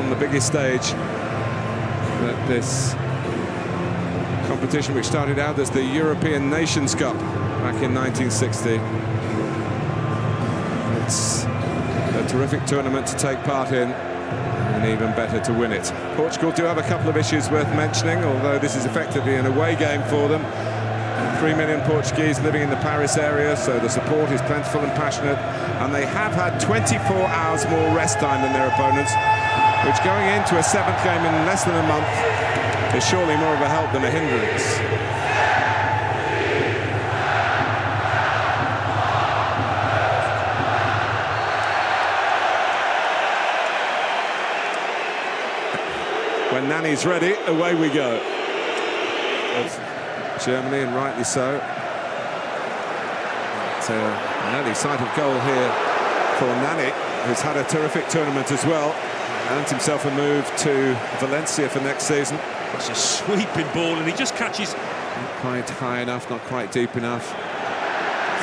on the biggest stage that this competition, which started out as the European Nations Cup back in 1960. It's a terrific tournament to take part in, and even better to win it. Portugal do have a couple of issues worth mentioning, although this is effectively an away game for them. 3 million Portuguese living in the Paris area, so the support is plentiful and passionate, and they have had 24 hours more rest time than their opponents, which going into a 7th game in less than a month is surely more of a help than a hindrance. When Nani's ready, away we go. Germany, and rightly so. But, an early sight of goal here for Nani, who's had a terrific tournament as well. Earned himself a move to Valencia for next season. It's a sweeping ball, and he just catches. Not quite high enough, not quite deep enough.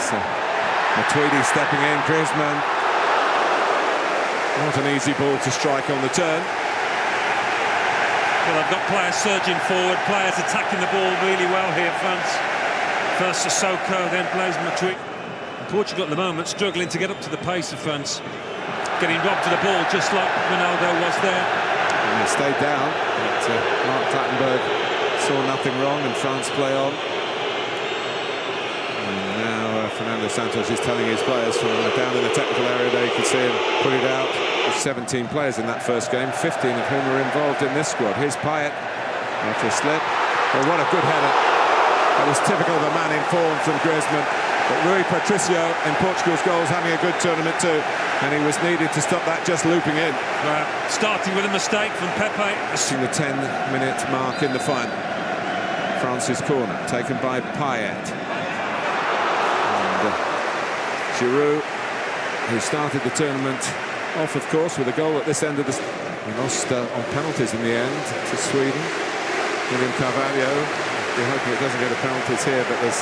So, Matuidi stepping in, Griezmann. Not an easy ball to strike on the turn. Well, I've got players surging forward, players attacking the ball really well here, France. First Sissoko, then Blaise Matuidi. Portugal at the moment struggling to get up to the pace of France. Getting robbed of the ball just like Ronaldo was there. And they stayed down, but Mark Clattenburg saw nothing wrong, and France play on. And now Fernando Santos is telling his players from down in the technical area there, you can see him put it out. 17 players in that first game, 15 of whom are involved in this squad. Here's Payet, after a slip. Well, what a good header. That was typical of a man in form from Griezmann. But Rui Patricio in Portugal's goals having a good tournament too, and he was needed to stop that just looping in. Starting with a mistake from Pepe. Reaching the 10-minute mark in the final. France's corner, taken by Payet. And Giroud, who started the tournament off, of course, with a goal at this end of the... We lost on penalties in the end to Sweden. William Carvalho. We're hoping it doesn't go to penalties here, but there's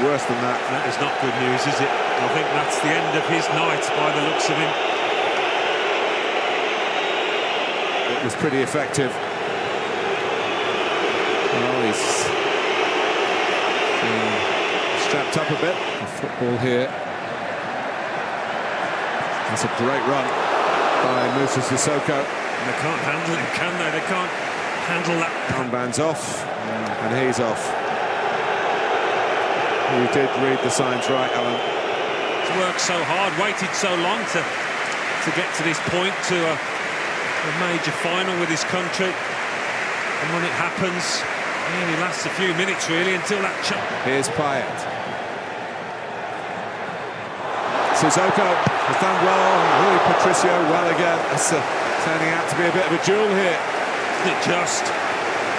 worse than that. That is not good news, is it? I think that's the end of his night by the looks of him. It was pretty effective. Well, he's strapped up a bit. The football here. That's a great run by Moussa Sissoko. And they can't handle it, can they? They can't handle that. Armband's off, and he's off. You did read the signs right, Alan. He's worked so hard, waited so long to get to this point, to a major final with his country. And when it happens, it only lasts a few minutes, really, until that... Here's Payet. Sissoko has done well, Rui Patricio well again. It's turning out to be a bit of a duel here. It just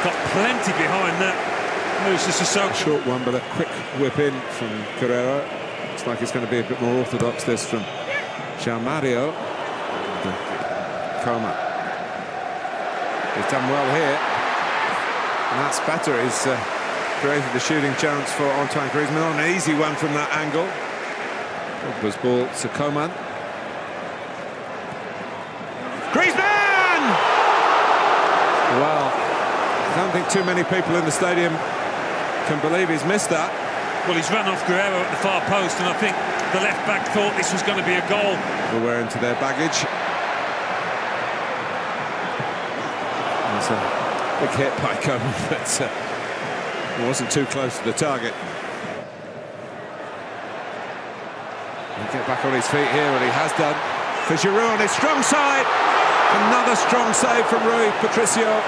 got plenty behind that. Moussa Sissoko. Short one, but a quick whip in from Guerrero. Looks like it's going to be a bit more orthodox, this from João Mario. Coman. He's done well here. And that's better. He's created the shooting chance for Antoine Griezmann on an easy one from that angle. Pogba's ball to Coman. Griezmann! Well, I don't think too many people in the stadium can believe he's missed that. Well, he's run off Guerrero at the far post, and I think the left-back thought this was going to be a goal. They'll wear into their baggage. It's a big hit by Coman, but it wasn't too close to the target. He'll get back on his feet here, and he has done. For Giroud on his strong side. Another strong save from Rui Patricio.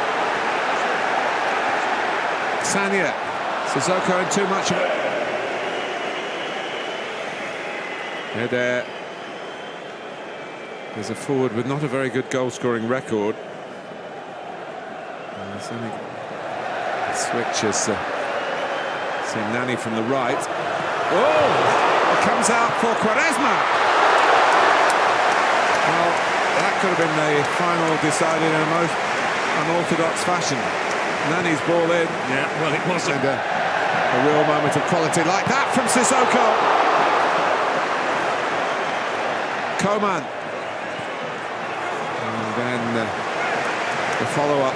Sanya. Sissoko in too much of it. There's a forward with not a very good goal-scoring record. Switches. See Nani from the right. Oh! It comes out for Quaresma. Well, that could have been the final decided in a most unorthodox fashion. Nani's ball in. Yeah, well, it wasn't. And a real moment of quality like that from Sissoko. Coman. And then The follow-up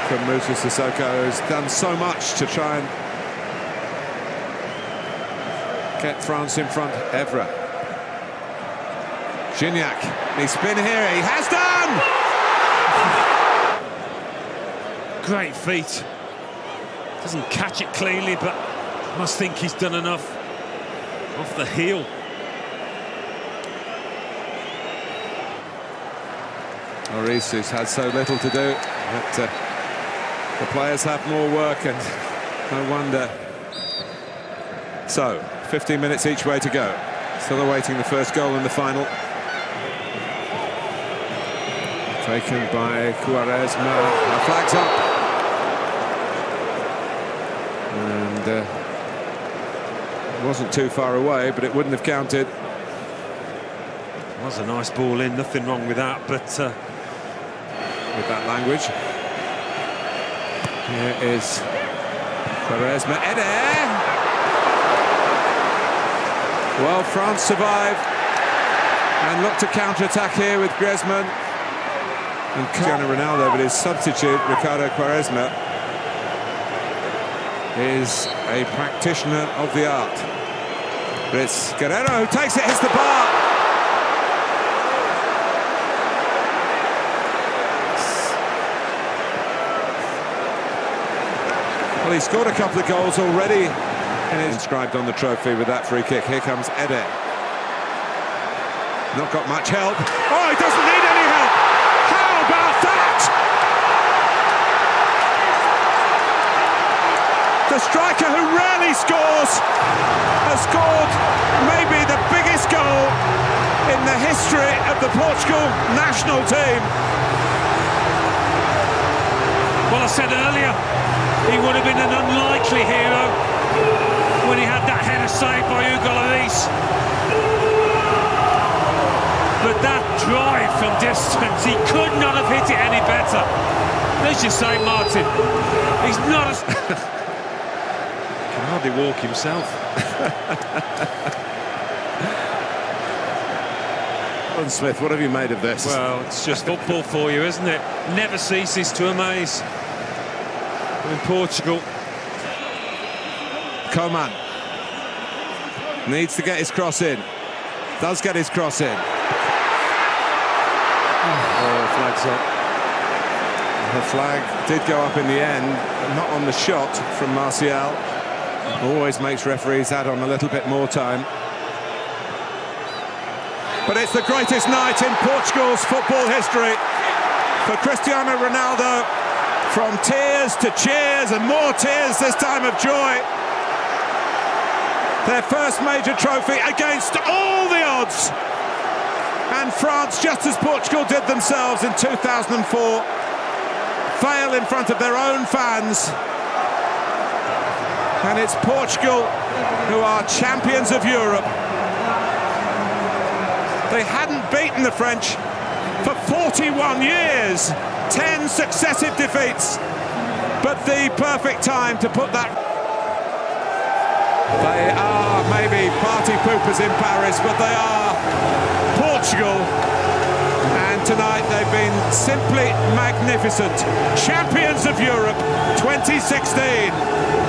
from Moussa Sissoko has done so much to try and get France in front. Evra. Gignac. He's spin here. He has done! Great feet. Doesn't catch it cleanly, but must think he's done enough off the heel. Maurice, who's had so little to do, but the players have more work, and no wonder. So, 15 minutes each way to go. Still awaiting the first goal in the final. Taken by Quaresma. Flags up. And it wasn't too far away, but it wouldn't have counted. It was a nice ball in, nothing wrong with that, but with that language. Here is Quaresma. Eder! Well, France survive and look to counter-attack here with Griezmann and Cristiano Ronaldo, but his substitute, Ricardo Quaresma, is a practitioner of the art. But it's Guerrero who takes it, hits the bar. Well, he scored a couple of goals already and is inscribed on the trophy with that free kick. Here comes Eder. Not got much help. Oh, he doesn't need any help! How about that? The striker who rarely scores has scored maybe the biggest goal in the history of the Portugal national team. well, I said earlier, he would have been an unlikely hero when he had that header saved by Hugo Lloris. But that drive from distance, he could not have hit it any better. Let's just say, Martin, he's not as... can hardly walk himself. Smith, what have you made of this? Well, it's just football for you, isn't it? Never ceases to amaze. In Portugal. Coman needs to get his cross in. Does get his cross in. Oh, flag's up. The flag did go up in the end, but not on the shot from Martial. Always makes referees add on a little bit more time. But it's the greatest night in Portugal's football history for Cristiano Ronaldo. From tears to cheers and more tears this time of joy. Their first major trophy against all the odds. And France, just as Portugal did themselves in 2004, fail in front of their own fans. And it's Portugal who are champions of Europe. They hadn't beaten the French for 41 years, 10 successive defeats, but the perfect time to put that. They are maybe party poopers in Paris, but they are Portugal, and tonight they've been simply magnificent. Champions of Europe 2016.